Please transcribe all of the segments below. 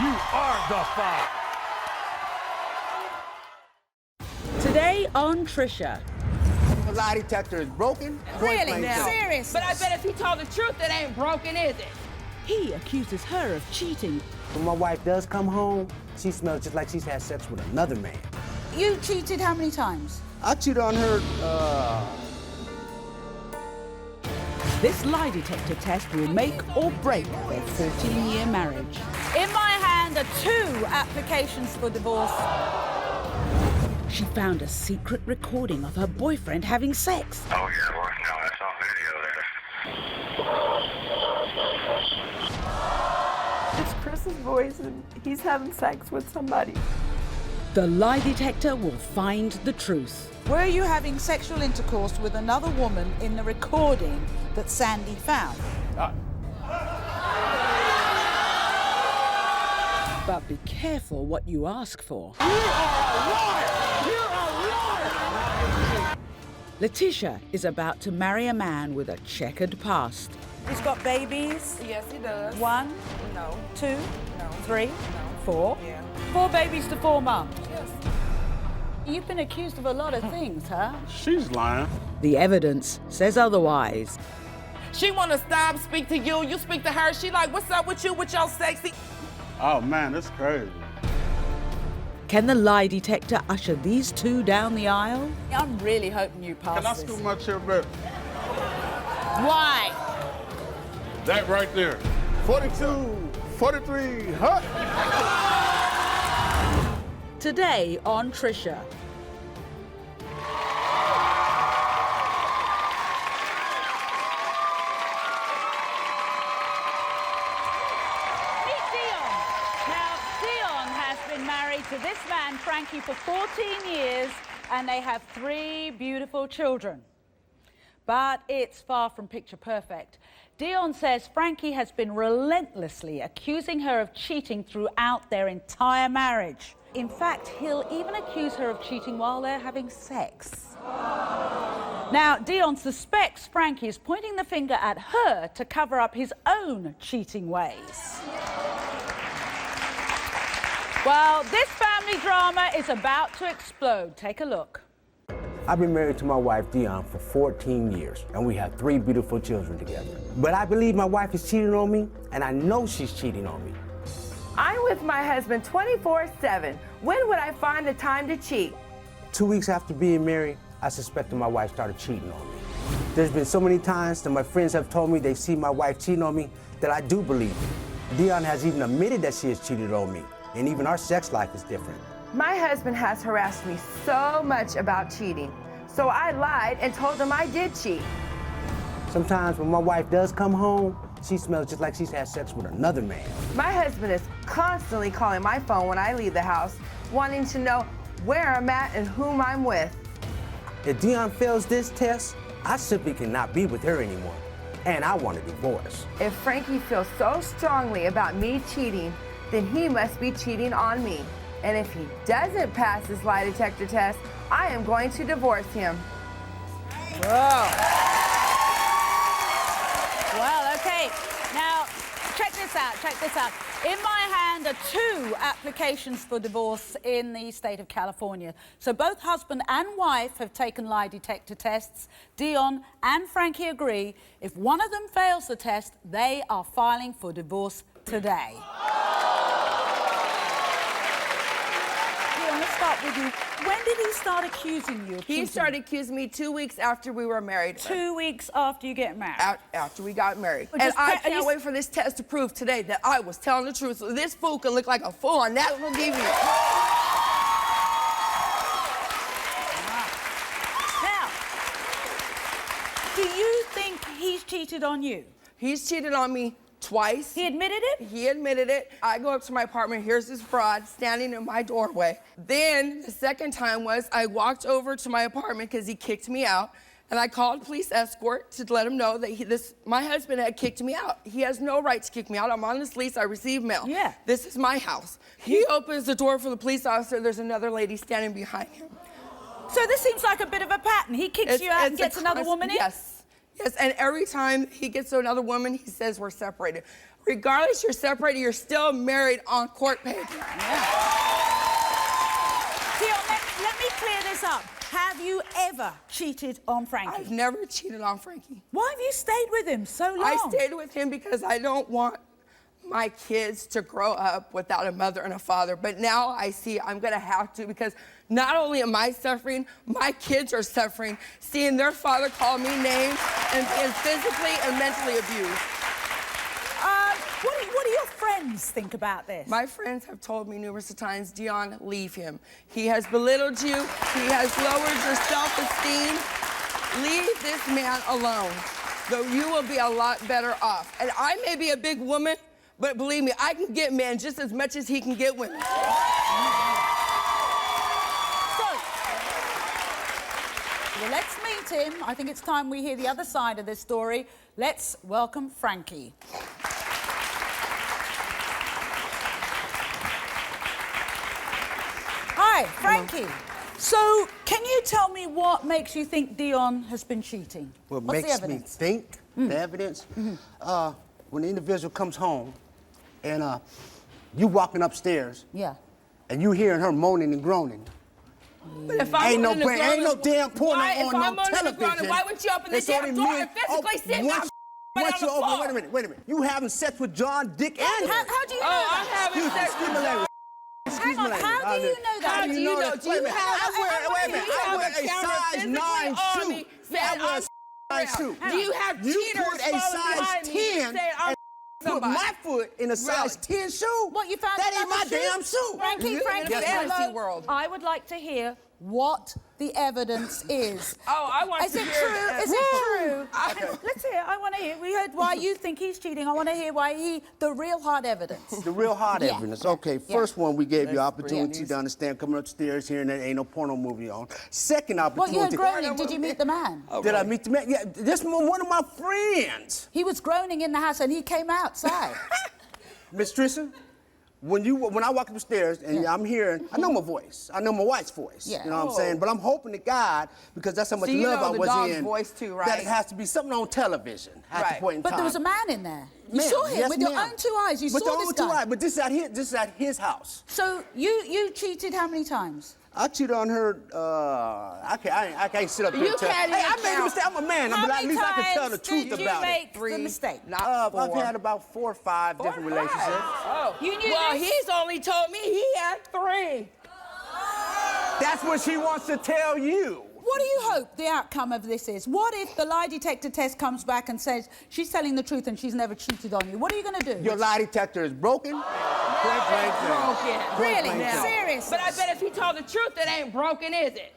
You are the father. Today on Trisha. The lie detector is broken. Really? Serious? But I bet if he told the truth, it ain't broken, is it? He accuses her of cheating. When my wife does come home, she smells just like she's had sex with another man. You cheated how many times? I cheated on her, This lie detector test will make or break their 14-year marriage. In my hand are 2 applications for divorce. She found a secret recording of her boyfriend having sex. Oh, yeah, well, no, that's on video there. It's Chris's voice, and he's having sex with somebody. The lie detector will find the truth. Were you having sexual intercourse with another woman in the recording that Sandy found? But be careful what you ask for. You are a liar! You're a liar! Leticia is about to marry a man with a checkered past. He's got babies? Yes, he does. 1, No. 2, No. 3, No. 4. Yeah. 4 babies to 4 mums. Yes. You've been accused of a lot of things, huh? She's lying. The evidence says otherwise. She wanna stop, speak to you, you speak to her. She like, what's up with you with your sexy? Oh, man, that's crazy. Can the lie detector usher these 2 down the aisle? I'm really hoping you pass Can I this. scoot my chair back? Why? That right there. 42, 43, huh? Today on Trisha. Meet Deon. Now, Deon has been married to this man, Frankie, for 14 years, and they have 3 beautiful children. But it's far from picture perfect. Deon says Frankie has been relentlessly accusing her of cheating throughout their entire marriage. In fact, he'll even accuse her of cheating while they're having sex. Now, Deon suspects Frankie is pointing the finger at her to cover up his own cheating ways. Well, this family drama is about to explode. Take a look. I've been married to my wife, Deon, for 14 years, and we have 3 beautiful children together. But I believe my wife is cheating on me, and I know she's cheating on me. I'm with my husband 24/7. When would I find the time to cheat? 2 weeks after being married, I suspected my wife started cheating on me. There's been so many times that my friends have told me they see my wife cheating on me that I do believe it. Deon has even admitted that she has cheated on me, and even our sex life is different. My husband has harassed me so much about cheating, so I lied and told him I did cheat. Sometimes when my wife does come home, she smells just like she's had sex with another man. My husband is constantly calling my phone when I leave the house, wanting to know where I'm at and whom I'm with. If Deon fails this test, I simply cannot be with her anymore, and I want a divorce. If Frankie feels so strongly about me cheating, then he must be cheating on me. And if he doesn't pass this lie detector test, I am going to divorce him. Whoa. Well, okay. Now, check this out, check this out. In my hand are 2 applications for divorce in the state of California. So both husband and wife have taken lie detector tests. Deon and Frankie agree. If one of them fails the test, they are filing for divorce today. Deon, let's start with you. When did he start accusing you of He cheating? started accusing me 2 weeks after we were married. 2 weeks after you get married. After we got married. Well, And just I are you can't wait for this test to prove today that I was telling the truth. So this fool can look like a fool on national TV. Now, do you think he's cheated on you? He's cheated on me twice. He admitted it? He admitted it. I go up to my apartment, here's this fraud standing in my doorway. Then the second time was I walked over to my apartment because he kicked me out, and I called police escort to let him know that my husband had kicked me out. He has no right to kick me out. I'm on this lease, I receive mail. Yeah. This is my house. He opens the door for the police officer, there's another lady standing behind him. So this seems like a bit of a pattern. He kicks you out and gets another woman in? Yes. Yes, and every time he gets to another woman, he says we're separated. regardless you're separated, you're still married on court paper. Deon, let me clear this up. Have you ever cheated on Frankie? I've never cheated on Frankie. Why have you stayed with him so long? I stayed with him because I don't want my kids to grow up without a mother and a father. But now I see I'm gonna have to, because not only am I suffering, my kids are suffering, seeing their father call me names and being physically and mentally abused. What do your friends think about this? My friends have told me numerous times, Deon, leave him. He has belittled you. He has lowered your self-esteem. Leave this man alone, though you will be a lot better off. And I may be a big woman, but believe me, I can get men just as much as he can get women. So, well, let's meet him. I think it's time we hear the other side of this story. Let's welcome Frankie. Hi, Frankie. So, can you tell me what makes you think Deon has been cheating? What What's the makes me evidence? think, the evidence, when the individual comes home and you walking upstairs Yeah. and you hearing her moaning and groaning. But if I Ain't no damn porno why, on if no I'm on the television. ground, why wouldn't you open the It's damn only door me- and physically sit once down you on the open, floor? wait a minute. You having sex with John, Dick, and How Harry. do you know I'm that? having sex with Excuse me, lady. Hang on, how do you know that? How do you know? that? Do you Wait a minute. have- I wear wait a minute. a size 9 shoe. Say I wear a I'm size shoe. Do you have You cheaters put a following size behind me 10 saying I'm and put somebody? my foot in a size 10 shoe? What, you found That ain't another my shoe? damn shoe. Frankie, You live in a fantasy hello. world. I would like to hear what the evidence is. Oh, I want Is to it hear true? it. Is it true? Okay. Let's hear. I want to hear. We heard why you think he's cheating. I want to hear why the real hard evidence. The real hard Yeah. evidence. Okay, first one, we gave you opportunity please. to understand coming upstairs here and there ain't no porno movie on. Second What, you opportunity. heard groaning? Did you meet the man? Did I meet the man? Yeah, this one of my friends. He was groaning in the house and he came outside. Miss Trisha, when I walk upstairs and Yeah. I'm hearing, I know my voice. I know my wife's voice. Yeah. You know what I'm saying? But I'm hoping to God, because that's how much So you love know I the was dog's in, voice too, that right? it has to be something on television at Right. the point in But time. there was a man in there. You Ma'am, saw him yes, with your ma'am. own 2 eyes. You With saw your this own guy. 2 eyes, but this is at his house. So you cheated how many times? I cheated on her. I can't sit up here You and tell. can't Hey, I even made a count. mistake. I'm a man, How but at many least I can tell the times truth did you about it. make the mistake? Not I've 4. had about 4 or 5 different Or 5. relationships. Oh. You knew well, this? he's only told me he had 3. That's what she wants to tell you. What do you hope the outcome of this is? What if the lie detector test comes back and says she's telling the truth and she's never cheated on you? What are you going to do? Your lie detector is broken. Point blank blank. Broken. Really? blank blank. Seriously? But I bet if he told the truth, it ain't broken, is it?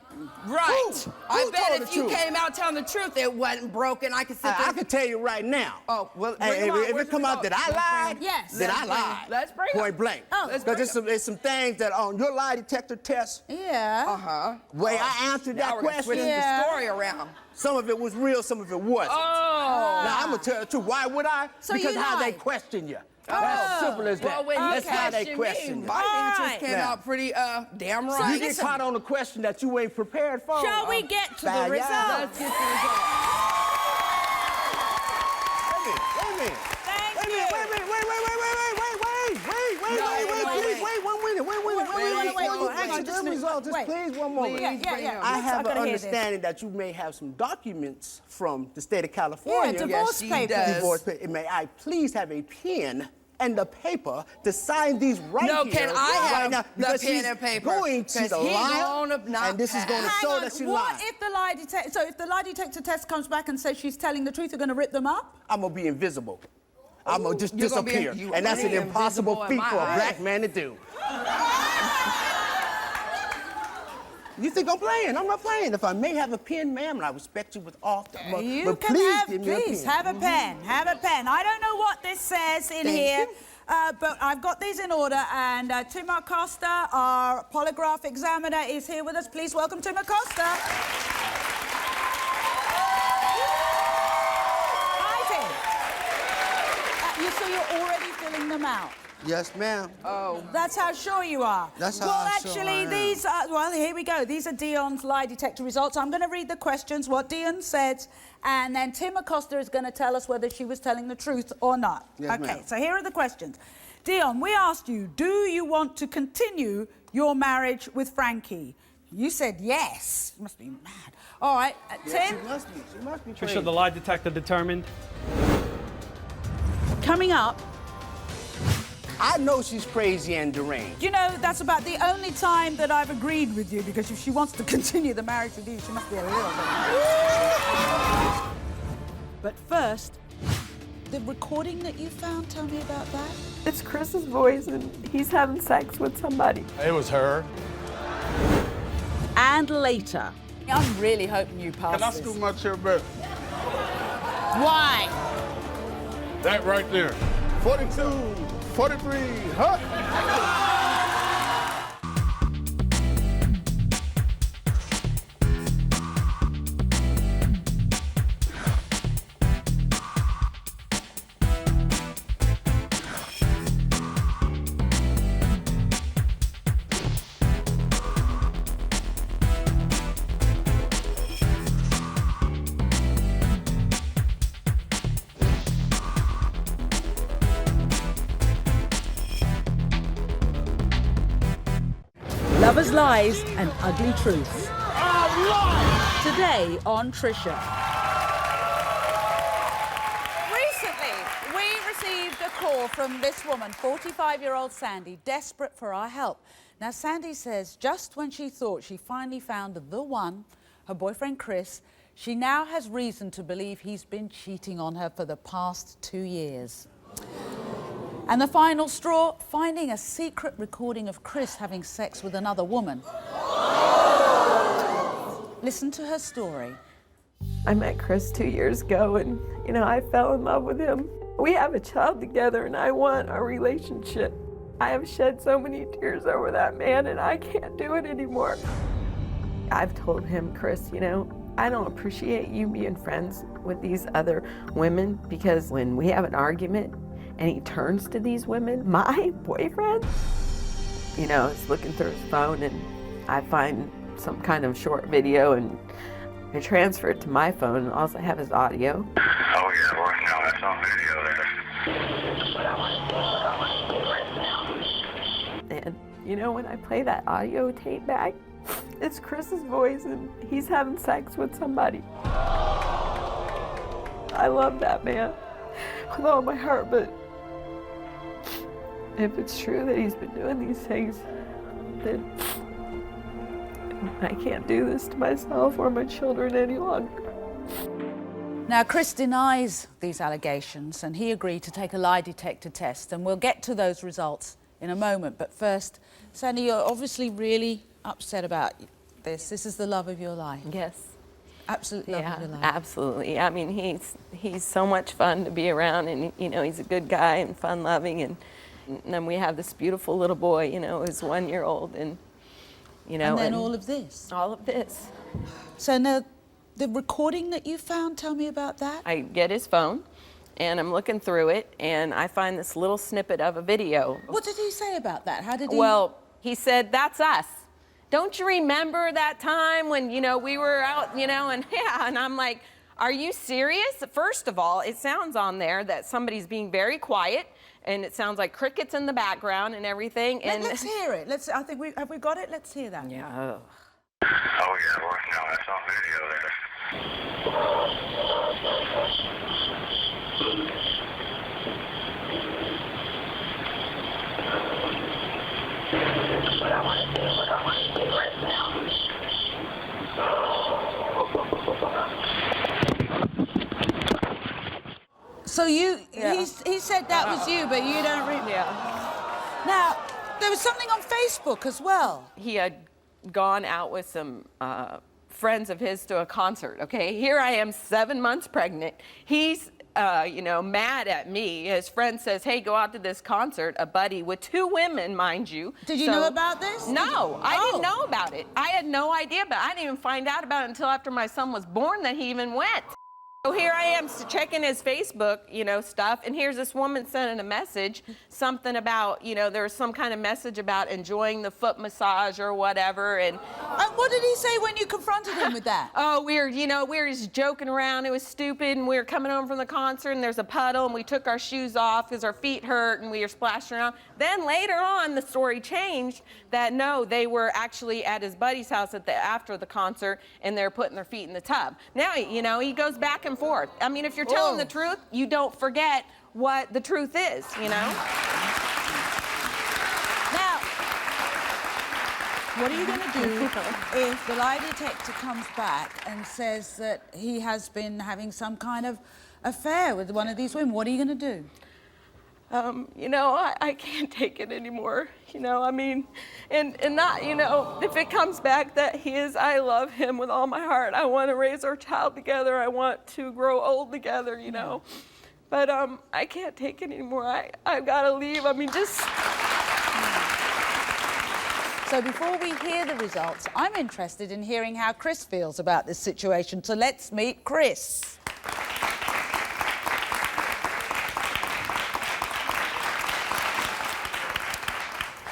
Right. Who I bet told if the you truth? came out telling the truth, it wasn't broken. I could sit there. I can tell you right now. Oh, well, Hey, bring 'em out. if Where's it come the out that I result? lied, Yes. then I Let's bring 'em. lied. Let's bring 'em. Point blank. Oh. Let's Because bring 'em. there's some things that on your lie detector test, Yeah. Uh-huh. way I answered Now that we're gonna switch question, Yeah. the story around. some of it was real, some of it wasn't. Oh. Now, I'm going to tell the truth. Why would I? So because you how they lied. question you. Oh. That's simple as that. Well, when That's how they he question me, you. my answers Alright. came Now. out pretty damn So right. You get listen. caught on a question that you ain't prepared for. Shall we get to the bad, yeah. result? Let's get to the result. Thank you. Hang on, just a minute. Wait. Please, one moment. Yeah. I have an gotta hear this. understanding that you may have some documents from the state of California. Yeah, divorce she papers. does. Divorce papers. May I please have a pen and the paper to sign these right No, here? can I right have now, the because pen she's and paper? going to 'Cause the he line, gonna not and this is going to Hang show on, that she what lied. if the lie detector? So if the lie detector test comes back and says she's telling the truth, you're going to rip them up? I'm gonna be invisible. I'm gonna just You're gonna be- disappear, you and that's an are impossible invisible in feat for a my black eyes. man to do. You think I'm playing? I'm not playing. If I may have a pen, ma'am, and I respect you with all the utmost, You but can please have, give me a please pen. have a pen. Have a pen. I don't know what this says in Thank here. you. But I've got these in order, and Tim Acosta, our polygraph examiner, is here with us. Please welcome Tim Acosta. Hi, Tim. So you're already filling them out. Yes, ma'am. That's how sure you are. That's how well, sure I actually, am. these are, well, here we go. These are Deon's lie detector results. I'm going to read the questions, what Deon said, and then Tim Acosta is going to tell us whether she was telling the truth or not. Yes, okay, ma'am. so here are the questions. Deon, we asked you, do you want to continue your marriage with Frankie? You said yes. You must be mad. All right, Tim? She must be Trisha, crazy. the lie detector determined. Coming up, I know she's crazy and deranged. you know, that's about the only time that I've agreed with you, because if she wants to continue the marriage with you, she must be a little bit. But first, the recording that you found, tell me about that. It's Chris's voice, and he's having sex with somebody. It was her. And later. I'm really hoping you pass Can I this. scoop my chair back? Why? That right there. 42, 43, huh? Lovers' lies and ugly truths. Today on Trisha. Recently, we received a call from this woman, 45-year-old Sandy, desperate for our help. Now, Sandy says just when she thought she finally found the one, her boyfriend Chris, she now has reason to believe he's been cheating on her for the past 2 years. And the final straw, finding a secret recording of Chris having sex with another woman. Listen to her story. I met Chris 2 years ago, and, you know, I fell in love with him. We have a child together, and I want our relationship. I have shed so many tears over that man, and I can't do it anymore. I've told him, Chris, you know, I don't appreciate you being friends with these other women, because when we have an argument, and he turns to these women, my boyfriend, you know, is looking through his phone, and I find some kind of short video, and I transfer it to my phone, and all I have is audio. Oh, yeah, boy. No, that's on video there. And, you know, when I play that audio tape back, it's Chris's voice, and he's having sex with somebody. I love that man with all my heart, but if it's true that he's been doing these things, then I can't do this to myself or my children any longer. Now, Chris denies these allegations, and he agreed to take a lie detector test, and we'll get to those results in a moment. But first, Sandy, you're obviously really upset about this. This is the love of your life. Yes. Absolute love of your life. Absolutely. I mean, he's so much fun to be around, and, you know, he's a good guy and fun-loving, and then we have this beautiful little boy, you know, who's 1 year old, and, you know. And then all of this. All of this. So now, the recording that you found, tell me about that. I get his phone, and I'm looking through it, and I find this little snippet of a video. What did he say about that? How did he... Well, he said, "That's us. Don't you remember that time when, you know, we were out, you know," and yeah, and I'm like, are you serious? First of all, it sounds on there that somebody's being very quiet, and it sounds like crickets in the background and everything. And Let's hear it. I think have we got it? Let's hear that. yeah. Oh, yeah, boy. No, that's on video there. What I want to do right now. So he said that was you, but you don't really... Yeah. Now, there was something on Facebook as well. He had gone out with some friends of his to a concert, okay? Here I am, 7 months pregnant. He's, you know, mad at me. His friend says, hey, go out to this concert, a buddy with 2 women, mind you. Did you know about this? No, I didn't know about it. I had no idea, but I didn't even find out about it until after my son was born that he even went. So here I am checking his Facebook, you know, stuff, and here's this woman sending a message, something about, you know, there was some kind of message about enjoying the foot massage or whatever, and what did he say when you confronted him with that? oh, we were just joking around, it was stupid, and we were coming home from the concert, and there's a puddle, and we took our shoes off because our feet hurt, and we were splashing around. Then later on, the story changed that no, they were actually at his buddy's house after the concert, and they're putting their feet in the tub. Now, you know, he goes back and forth. I mean, if you're telling the truth, you don't forget what the truth is, you know? Now, what are you going to do if the lie detector comes back and says that he has been having some kind of affair with one of these women? What are you going to do? You know, I can't take it anymore, you know, I mean, and not, you know, if it comes back that I love him with all my heart. I want to raise our child together. I want to grow old together, you know. But I can't take it anymore. I've got to leave. I mean, just... So before we hear the results, I'm interested in hearing how Chris feels about this situation. So let's meet Chris.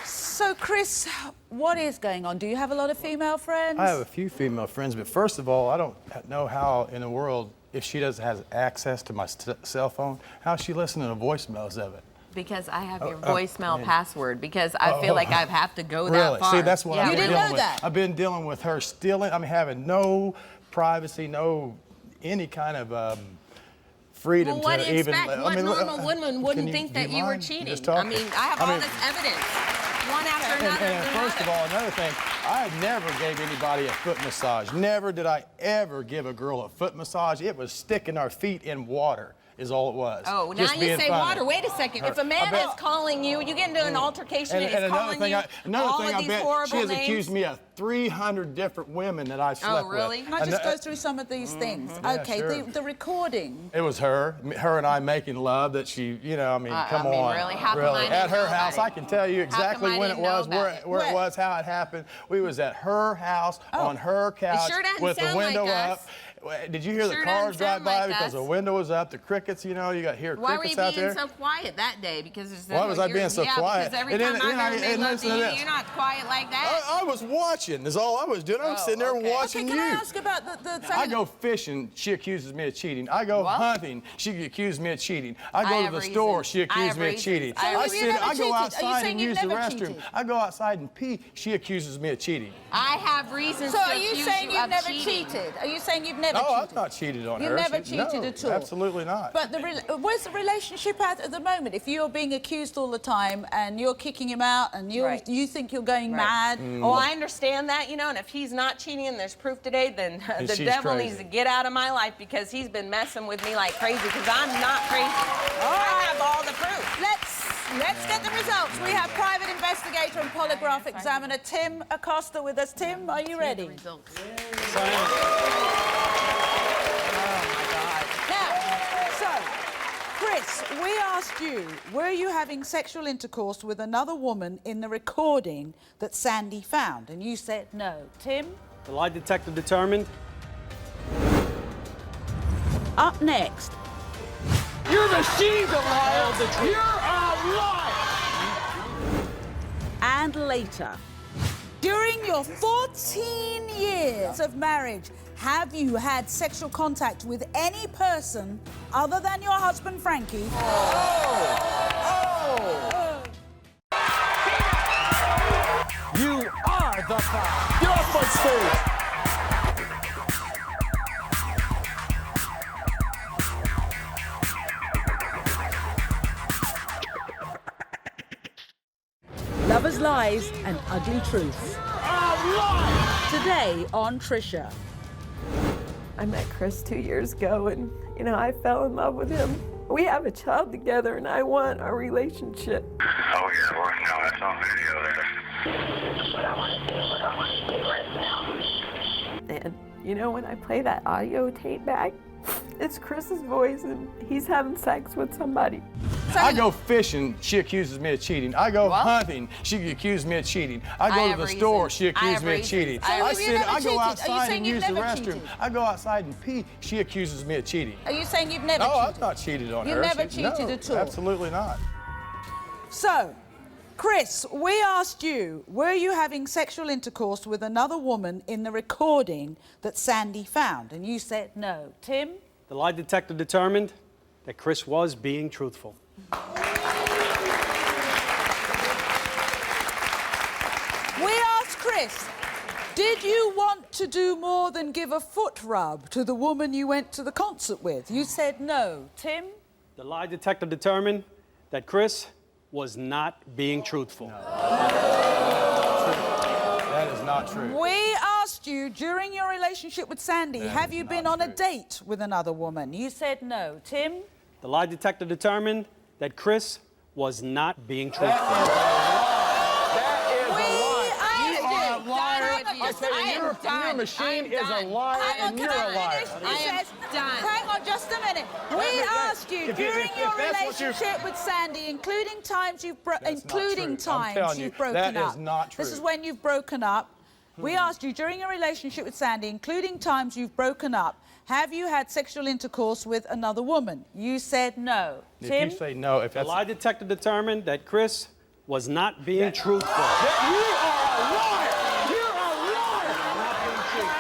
So, Chris, what is going on? Do you have a lot of female friends? I have a few female friends, but first of all, I don't know how in the world, if she doesn't have access to my cell phone, how is she listening to voicemails of it? Because I have your voicemail password, because I feel like I have to go that really? far. See, that's what I've been You didn't dealing know with. that? I've been dealing with her stealing, having no privacy, no any kind of freedom Well, what to do you even... expect? What normal woman wouldn't think that you were mind cheating? just I talking? mean, I have all this evidence, one after another. And first of all, another thing, I never gave anybody a foot massage. Never did I ever give a girl a foot massage. It was sticking our feet in water. Is all it was. Oh, now Just you being say funny. water. Wait a second. If a man is calling you, you get into an altercation and he's calling you all of these horrible she has names. accused me of 300 different women that I slept with. Oh, really? Can I just go through some of these things? Yeah, Okay, sure. the recording. It was her and I making love that she, you know, I mean, come on. Really? How come I didn't At her know house, about I can tell you exactly I when it didn't know was, about it? where it was, how it happened. We was at her house, on her couch, sure doesn't with the sound window like up. us. Did you hear the Sure cars doesn't drive sound by like because us. the window was up, the crickets, you know, you got hear Why were crickets you out being there? so quiet that day? Because there's Why was I being so quiet? Because every And time then- I've ever made love to listen you, to this. you're not quiet like that. I was watching, is all I was doing. I was sitting there watching Can you. I ask about the fact I go fishing, she accuses me of cheating. I go hunting, she accuses me of cheating. I go to the store, she accuses me of cheating. I have reasons. I go Are you outside saying and you've use the never restroom. cheated? I go outside and pee, she accuses me of cheating. I have reasons So to are you accuse saying you you've of never cheating. cheated? Are you saying you've never No, cheated? I've not cheated on her. You've never No, cheated at all? absolutely not. But where's the relationship at the moment? If you're being accused all the time and you're kicking him out and you think you're going mad. Oh, I understand that, you know, and if he's not cheating and there's proof today, then the she's devil crazy. needs to get out of my life because he's been messing with me like crazy because I'm not crazy. I have all the proof. Let's get the results. We have private investigator and polygraph examiner Tim Acosta with us. Tim, are you ready? Chris, we asked you, were you having sexual intercourse with another woman in the recording that Sandy found? And you said no. Tim? The lie detector determined. Up next, You're the she's a liar. You're a liar. and later. During your 14 years of marriage, have you had sexual contact with any person other than your husband, Frankie? You are the fire. Get off my stage. Lovers' lies and ugly truths. Today on Trisha. I met Chris 2 years ago and, you know, I fell in love with him. We have a child together and I want our relationship. Oh yeah, well, no, that's on video there. And, you know, when I play that audio tape back, it's Chris's voice and he's having sex with somebody. I go fishing, she accuses me of cheating. I go hunting, she accuses me of cheating. I go to the store, she accuses me of cheating. I go outside and use the restroom. I go outside and pee, she accuses me of cheating. Are you saying you've never No, cheated? I've not cheated on her. You've never cheated at all? Absolutely not. So, Chris, we asked you, were you having sexual intercourse with another woman in the recording that Sandy found? And you said no. Tim? The lie detector determined that Chris was being truthful. We asked Chris, did you want to do more than give a foot rub to the woman you went to the concert with? You said no. Tim? The lie detector determined that Chris was not being truthful. That is not true. We asked you, during your relationship with Sandy, have you been on a date with another woman? You said no. Tim? The lie detector determined that Chris was not being truthful. That is a lie. You are a liar. I tell you, your machine is a liar, and you're a liar. Hang on just a minute. We asked you during your relationship with Sandy, including times you've broken up. That is not true. This is when you've broken up. We asked you during your relationship with Sandy, including times you've broken up, have you had sexual intercourse with another woman? You said no. If Tim? you say no, if The that's... lie detector determined that Chris was not being truthful. You are a liar! You're a liar!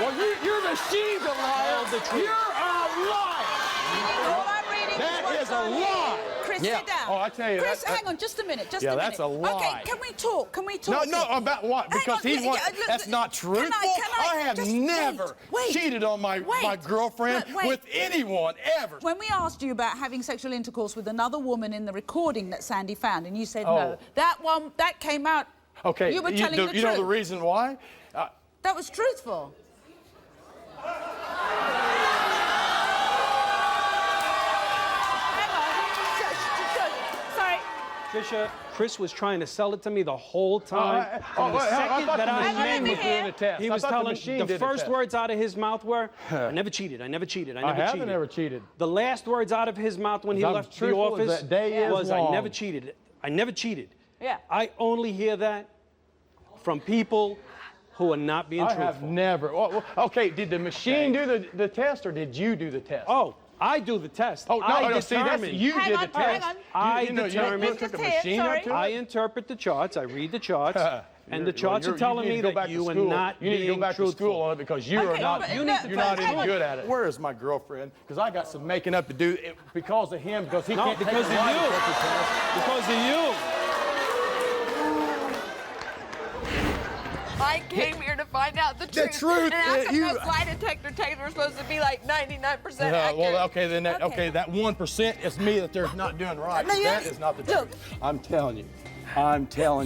Well, your machine's a liar. You're a liar! All I'm reading That what's is a on here. lie. Chris, Yeah. sit down. Oh, I tell you, Chris, that- hang on just a minute. Just a Yeah, minute. that's a lie. Okay, can we talk? Can we talk? No, about what? Because Hang on, he wants... look, That's not truthful. I have just never wait, cheated on my girlfriend with anyone, ever. When we asked you about having sexual intercourse with another woman in the recording that Sandy found, and you said no, that came out. Okay, you were telling the truth. You know the reason why? That was truthful. Sorry. Trisha, Chris was trying to sell it to me the whole time. From the second that I met him, he was telling the first words out of his mouth were, I never cheated, I never cheated, I never cheated. The last words out of his mouth when he left the office was, I never cheated, I never cheated. Yeah. I only hear that from people who are not being truthful. I have never. Okay, did the machine do the test or did you do the test? Oh, I do the test. Oh, no, see, that's you did the test. I determine. I interpret the charts. I read the charts, and the charts are telling me that you are not being truthful. You need to go back to school on it because you are not. You're not any good at it. Where is my girlfriend? Because I got some making up to do because of him. Because he can't take the lie detector test. Because of you. I came here to find out the truth. The truth. And how come those lie detector tests are supposed to be like 99% accurate? Well, okay, then that 1% is me that they're not doing right. That is not the truth. I'm telling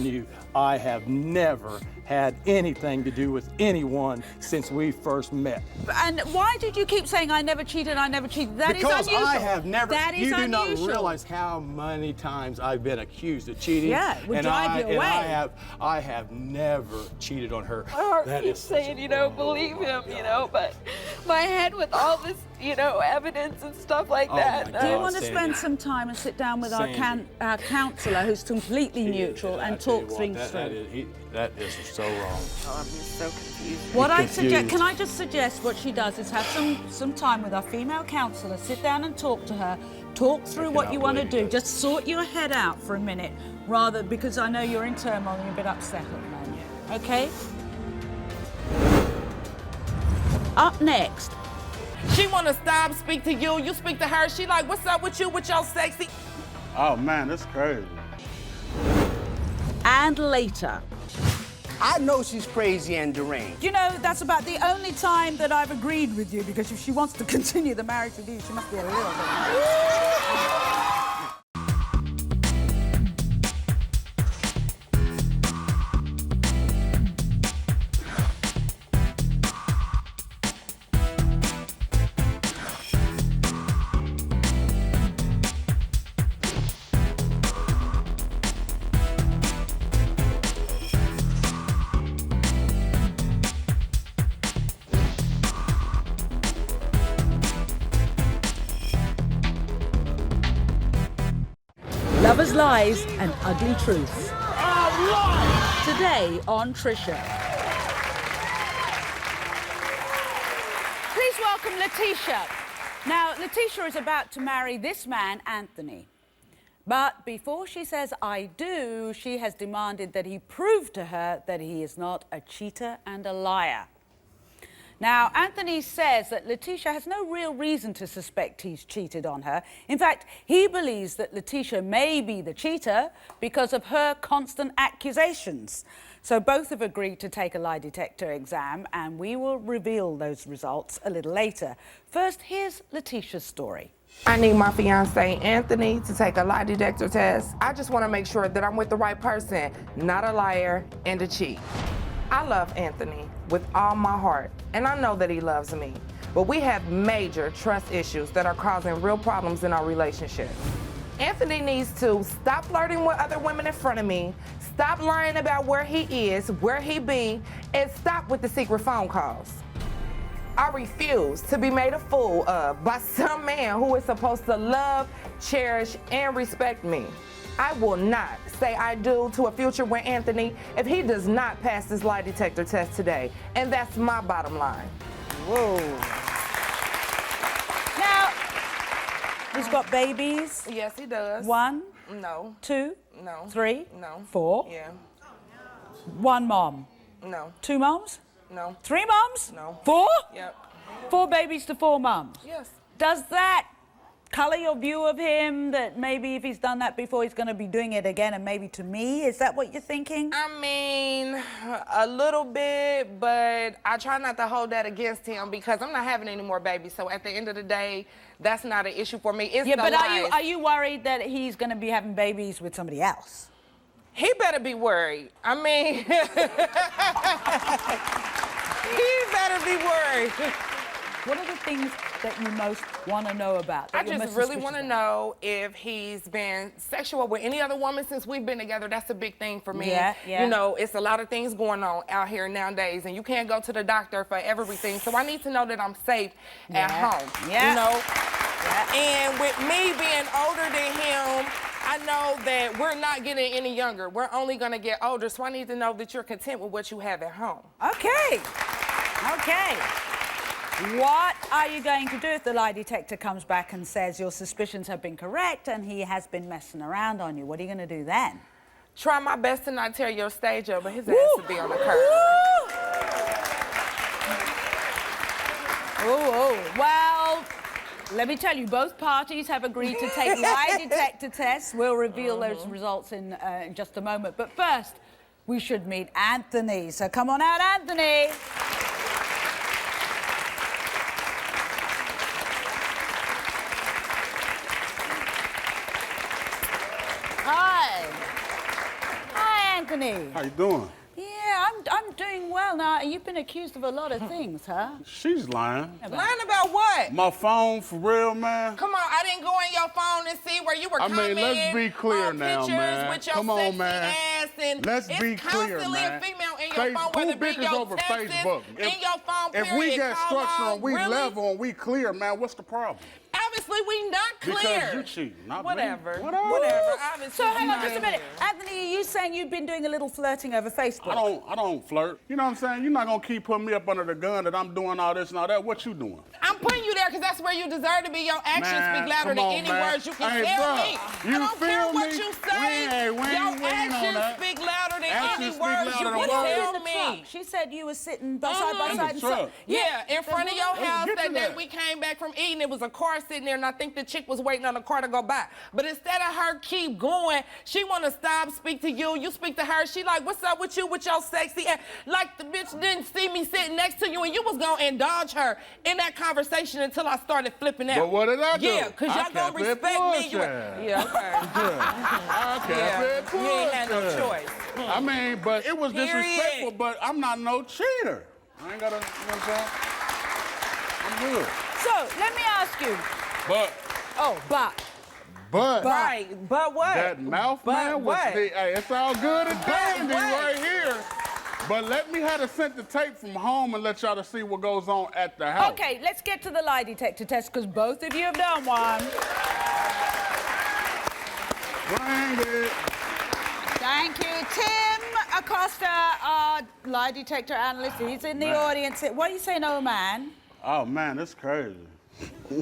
you, I have never had anything to do with anyone since we first met. And why did you keep saying I never cheated, I never cheated? That is unusual. Because I have never. That is unusual. You do not unusual. realize how many times I've been accused of cheating. Yeah, it would drive you away. I have never cheated on her. My heart keeps saying, believe him, but my head with all this, evidence and stuff like that. Do you want to spend some time and sit down with our counsellor, who's completely neutral, and talk things through? That is so wrong. Oh, I'm just so confused. What I suggest, can I just suggest what she does is have some time with our female counsellor, sit down and talk to her, talk through what you want to do, just sort your head out for a minute, rather, because I know you're in turmoil and you're a bit upset at the moment, okay? Up next. She want to stop, speak to you, you speak to her, she like, what's up with you, with your sexy? Oh man, that's crazy. And later. I know she's crazy and deranged. That's about the only time that I've agreed with you, because if she wants to continue the marriage with you, she must be a little bit. covers lies and ugly truths. Today on Trisha. Please welcome Leticia. Now, Leticia is about to marry this man, Anthony. But before she says I do, she has demanded that he prove to her that he is not a cheater and a liar. Now, Anthony says that Leticia has no real reason to suspect he's cheated on her. In fact, he believes that Leticia may be the cheater because of her constant accusations. So both have agreed to take a lie detector exam, and we will reveal those results a little later. First, here's Leticia's story. I need my fiance, Anthony, to take a lie detector test. I just want to make sure that I'm with the right person, not a liar and a cheat. I love Anthony with all my heart, and I know that he loves me. But we have major trust issues that are causing real problems in our relationship. Anthony needs to stop flirting with other women in front of me, stop lying about where he is, where he be, and stop with the secret phone calls. I refuse to be made a fool of by some man who is supposed to love, cherish, and respect me. I will not say I do to a future with Anthony if he does not pass this lie detector test today. And that's my bottom line. Whoa. Now, he's got babies? Yes, he does. 1? No. 2? No. 3? No. 4? Yeah. 1 mom? No. 2 moms? No. 3 moms? No. 4? Yep. 4 babies to 4 moms? Yes. Does that colour your view of him, that maybe if he's done that before, he's going to be doing it again, and maybe to me? Is that what you're thinking? I mean, a little bit, but I try not to hold that against him because I'm not having any more babies. So at the end of the day, that's not an issue for me. It's yeah, the but lies. are you worried that he's going to be having babies with somebody else? He better be worried. I mean, he better be worried. What are the things that you most want to know about? I just really want to know if he's been sexual with any other woman since we've been together. That's a big thing for me. Yeah, yeah. You know, it's a lot of things going on out here nowadays, and you can't go to the doctor for everything. So I need to know that I'm safe at home. Yeah. You know? Yeah. And with me being older than him, I know that we're not getting any younger. We're only going to get older. So I need to know that you're content with what you have at home. Okay. Okay. What are you going to do if the lie detector comes back and says your suspicions have been correct and he has been messing around on you? What are you going to do then? Try my best to not tear your stage up, but his ass to be on the curb. Oh, well, let me tell you, both parties have agreed to take lie detector tests. We'll reveal those results in just a moment. But first, we should meet Anthony. So come on out, Anthony. Hi, Anthony. How you doing? Yeah, I'm doing well. Now, you've been accused of a lot of things, huh? She's lying. Lying about what? My phone, for real, man. Come on, I didn't go in your phone and see where you were commenting. let's be clear on now, pictures man. with your Come on, sexy man. ass and Let's it's be clear, constantly man. a female in your phone, whether it be your over texts, Facebook. in your phone, If we period, get call structure log, and we really? level and we clear, man, what's the problem? Obviously, we not clear. Because you cheating, not Whatever. me. Whatever. Obviously, So hang on we just a not minute. clear. Anthony, are you saying you've been doing a little flirting over Facebook? I don't flirt. You know what I'm saying? You're not gonna keep putting me up under the gun that I'm doing all this and all that. What you doing? I'm putting you there because that's where you deserve to be. Your actions Man, speak louder come than on, any man. words you can Hey, tell bruh, me. you I don't care feel what me? you say. We ain't Your waiting on actions that. speak louder than Actions any speak words louder you than can words. tell The truck. me. She said you were sitting side by In side the and truck. Yeah, in front of your house get to that day that. we came back from eating, it was a car sitting there, and I think the chick was waiting on the car to go by. But instead of her keep going, she want to stop, speak to you. You speak to her. She like, what's up with you with your sexy ass? Like the bitch didn't see me sitting next to you, and you was going to indulge her in that conversation until I started flipping out. But what did I do? Yeah, because y'all going to respect me. You yeah, okay. I kept it You ain't had no pushing. choice. I mean, but it was Period. disrespectful, but I'm not no cheater. I ain't got to, you know what I'm saying? I'm good. So, let me ask you. But Right, but what? that mouth, But man, was what? hey, it's all good and dandy what? right here. But let me have to send the tape from home and let y'all to see what goes on at the house. Okay, let's get to the lie detector test because both of you have done one. Bring it. Thank you. Tim Acosta, our lie detector analyst. He's in the audience. What are you saying, oh, man? Oh, man, that's crazy.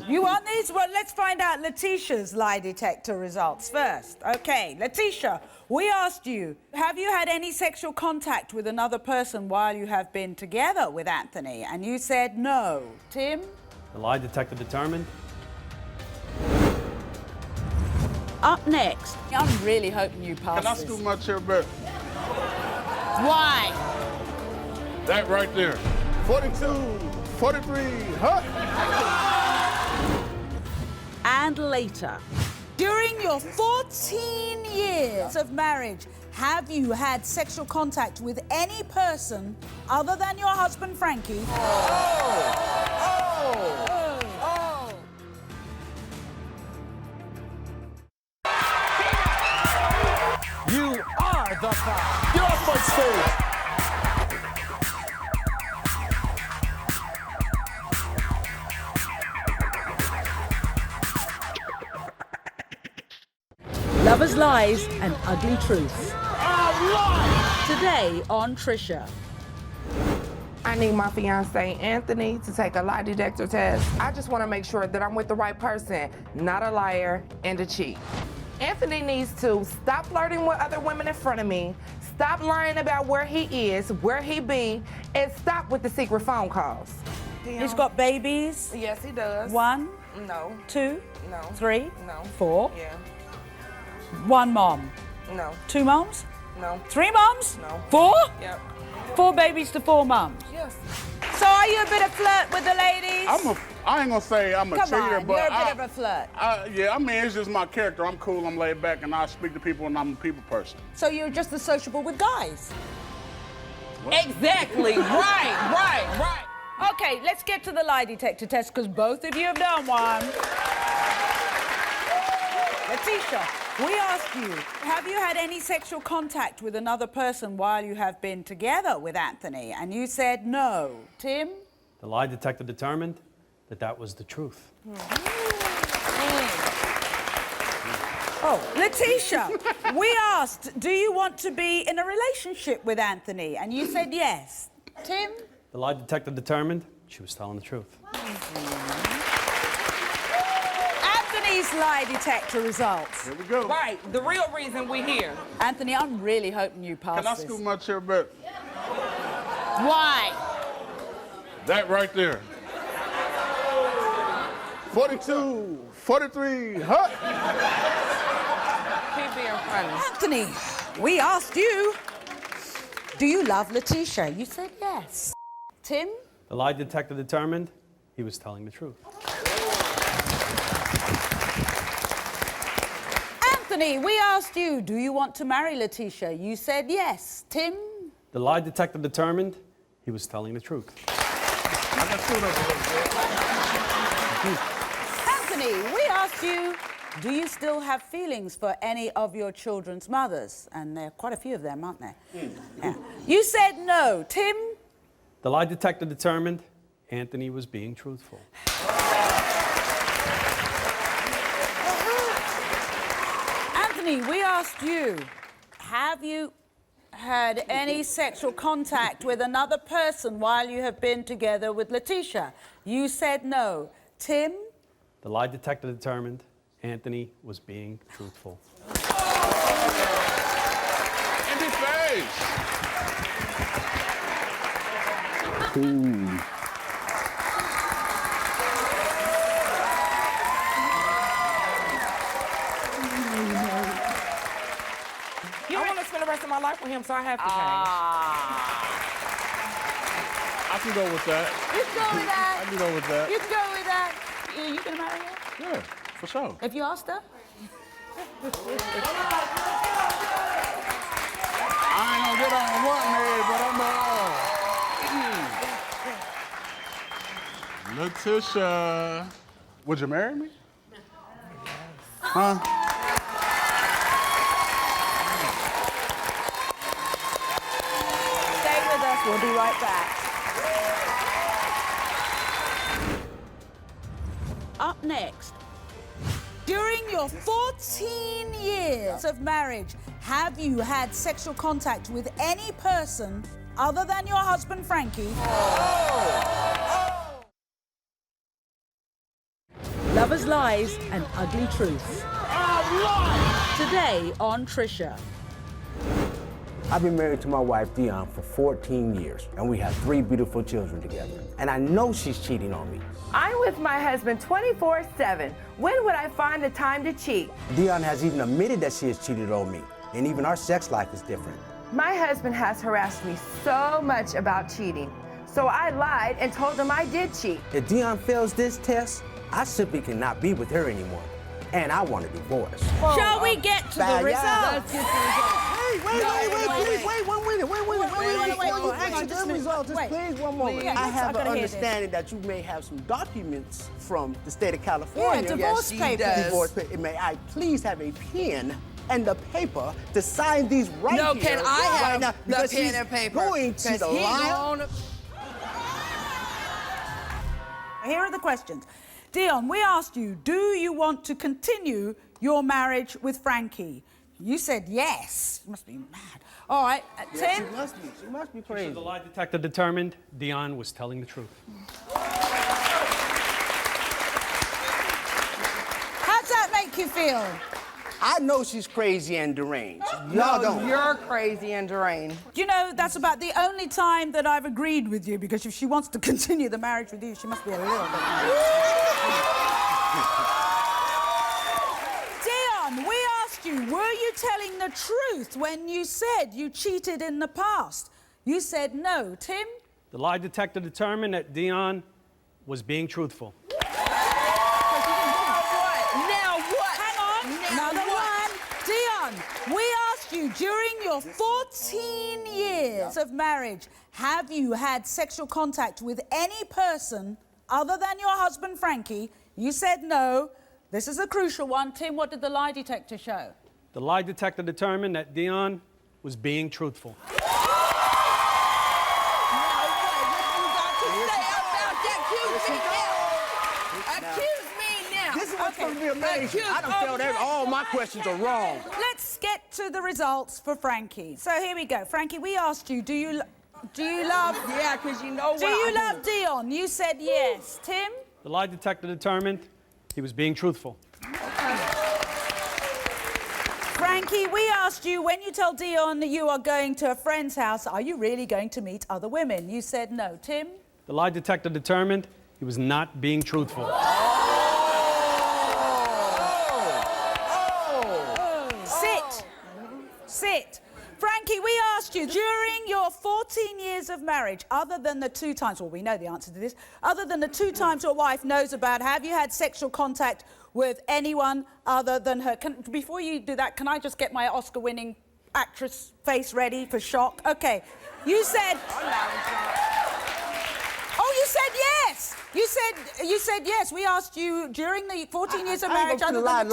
You want these? Well, let's find out Leticia's lie detector results first. Okay, Leticia, we asked you, have you had any sexual contact with another person while you have been together with Anthony? And you said no. Tim? The lie detector determined. Up next, I'm really hoping you pass Can I this. scoot my chair back? Why? That right there. 42, 43, huh? And later. During your 14 years of marriage, have you had sexual contact with any person other than your husband, Frankie? You are the foul. Get off my stage. Lovers' lies and ugly truths. Today on Trisha. I need my fiance Anthony to take a lie detector test. I just want to make sure that I'm with the right person, not a liar and a cheat. Anthony needs to stop flirting with other women in front of me, stop lying about where he is, where he be, and stop with the secret phone calls. He's got babies? Yes, he does. 1, No. 2, No. 3, No. 4. Yeah. 1 mom. No. 2 moms? No. 3 moms? No. 4? Yep. 4 babies to 4 moms. Yes. So are you a bit of flirt with the ladies? I ain't gonna say I'm a Come cheater, on, but you're a bit of a flirt. yeah, I mean, it's just my character. I'm cool, I'm laid back, and I speak to people, and I'm a people person. So you're just as sociable with guys? Exactly. right. Okay, let's get to the lie detector test, because both of you have done one. Leticia, we asked you, have you had any sexual contact with another person while you have been together with Anthony? And you said no. Tim? The lie detector determined that that was the truth. Oh, Leticia, we asked, do you want to be in a relationship with Anthony? And you said yes. Tim? The lie detector determined she was telling the truth. Anthony's lie detector results. Here we go. Right. The real reason we're here. Anthony, I'm really hoping you pass Can I this. scoot my chair back? Why? That right there. 42, 43, huh? Keep being funny. Anthony, we asked you, do you love Leticia? You said yes. Tim? The lie detector determined he was telling the truth. Anthony, we asked you, do you want to marry Leticia? You said yes. Tim? The lie detector determined he was telling the truth. I can scoot up a little bit. Anthony, we asked you, do you still have feelings for any of your children's mothers? And there are quite a few of them, aren't there? Yeah. You said no. Tim? The lie detector determined Anthony was being truthful. Anthony, we asked you, have you had any sexual contact with another person while you have been together with Leticia? You said no. Tim? The lie detector determined Anthony was being truthful. In his face. I want to spend the rest of my life with him, so I have to change. I can go with that. You can go with that. I can go with that. You can go with that. You gonna marry her? Yeah, for sure. Have you asked her? I ain't gonna get on one head, but I'm Leticia, would you marry me? Huh? Stay with us. We'll be right back. Up next, During your 14 years of marriage, have you had sexual contact with any person other than your husband, Frankie? Lovers' lies and ugly truths. Today on Trisha. I've been married to my wife, Deon, for 14 years, and we have 3 beautiful children together. And I know she's cheating on me. I'm with my husband 24/7. When would I find the time to cheat? Deon has even admitted that she has cheated on me, and even our sex life is different. My husband has harassed me so much about cheating, so I lied and told him I did cheat. If Deon fails this test, I simply cannot be with her anymore, and I want a divorce. Shall we get to the results? Wait, one minute. Please, one moment. I have an understanding that you may have some documents from the state of California. Yeah, divorce papers. Divorce papers. May I please have a pen and the paper to sign these right No, here? can I have now, the pen and paper? Going to the line. Here are the questions. Deon, we asked you, do you want to continue your marriage with Frankie? You said yes. You must be mad. All right, Yeah, Tim? she must be crazy. The lie detector determined Deon was telling the truth. How's that make you feel? I know she's crazy and deranged. Y'all don't. You're crazy and deranged. You know, that's about the only time that I've agreed with you, because if she wants to continue the marriage with you, she must be a little bit mad. Deon, we asked you, were you telling the truth when you said you cheated in the past? You said no. Tim? The lie detector determined that Deon was being truthful. We asked you, during your 14 years of marriage, have you had sexual contact with any person other than your husband, Frankie? You said no. This is a crucial one. Tim, what did the lie detector show? The lie detector determined that Deon was being truthful. I done failed all my questions are wrong. Let's get to the results for Frankie. So here we go. Frankie, we asked you, do you love... Yeah, because you know what Do you love Deon? You said yes. Tim? The lie detector determined he was being truthful. Frankie, we asked you, when you tell Deon that you are going to a friend's house, are you really going to meet other women? You said no. Tim? The lie detector determined he was not being truthful. Sit. Frankie, we asked you, during your 14 years of marriage, other than the 2 times, well, we know the answer to this, other than the 2 times your wife knows about, have you had sexual contact with anyone other than her? Before you do that, can I just get my Oscar-winning actress face ready for shock? Okay. You said... Oh, you said yes! You said yes. We asked you during the 14 years of marriage. I ain't gonna lie.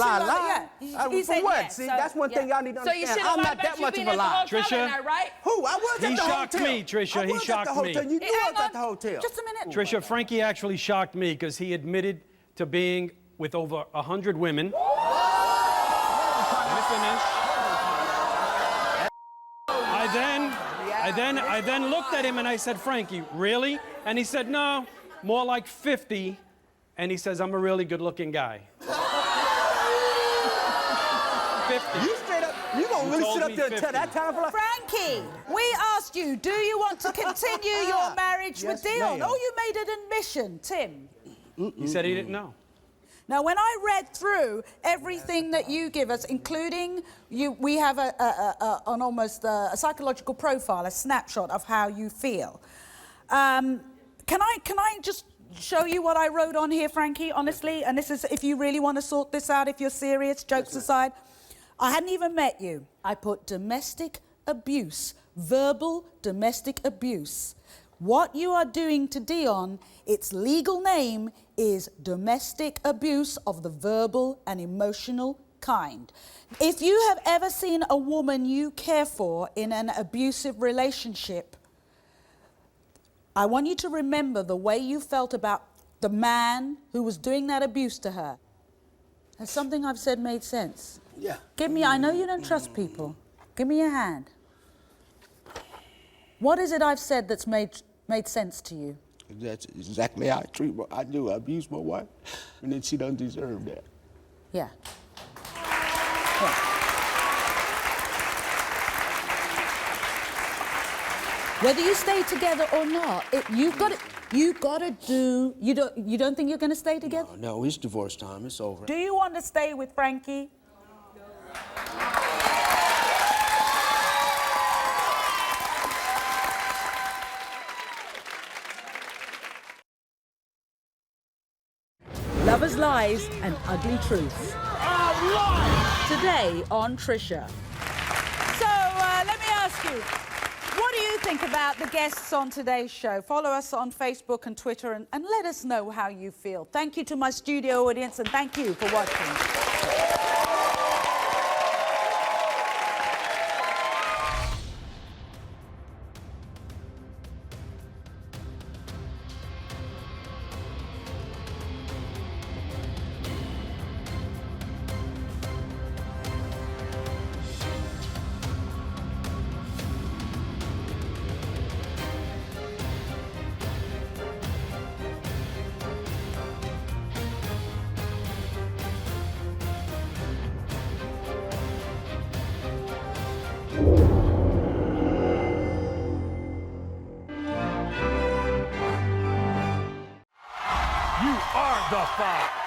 You For said what? yes. See, So, that's one thing y'all need to So you understand. should have I'm lied not that about you much being of a at the lie. hotel Trisha? that night, right? Who? I was at He the shocked hotel. me, Trisha. I He was shocked at the me. hotel. You knew I was at the hotel. Just a minute. Trisha, Frankie actually shocked me because he admitted to being with over 100 women. Let me finish. I then looked at him and I said, Frankie, really? And he said, no, more like 50. And he says, I'm a really good-looking guy. 50. You straight up, you gonna really sit up there and tell that time for like... Frankie, we asked you, do you want to continue your marriage with Deon? ma'am. Oh, you made an admission, Tim. He said he didn't know. Now, when I read through everything that you give us, including we have an almost a psychological profile, a snapshot of how you feel. Can I just show you what I wrote on here, Frankie, honestly? And this is, if you really want to sort this out, if you're serious, jokes aside. I hadn't even met you. I put domestic abuse, verbal domestic abuse. What you are doing to Deon, its legal name is domestic abuse of the verbal and emotional kind. If you have ever seen a woman you care for in an abusive relationship, I want you to remember the way you felt about the man who was doing that abuse to her. Has something I've said made sense? Yeah. Give me, I know you don't trust people. Give me your hand. What is it I've said that's made sense to you? That's exactly how I treat her. I do. I abuse my wife, and then she doesn't deserve that. Yeah. Whether you stay together or not, you've got to do. You don't think you're going to stay together? No, it's divorce time. It's over. Do you want to stay with Frankie? Lovers' lies and ugly truths. Today on Trisha. So let me ask you, what do you think about the guests on today's show? Follow us on Facebook and Twitter and let us know how you feel. Thank you to my studio audience and thank you for watching. You are the Five.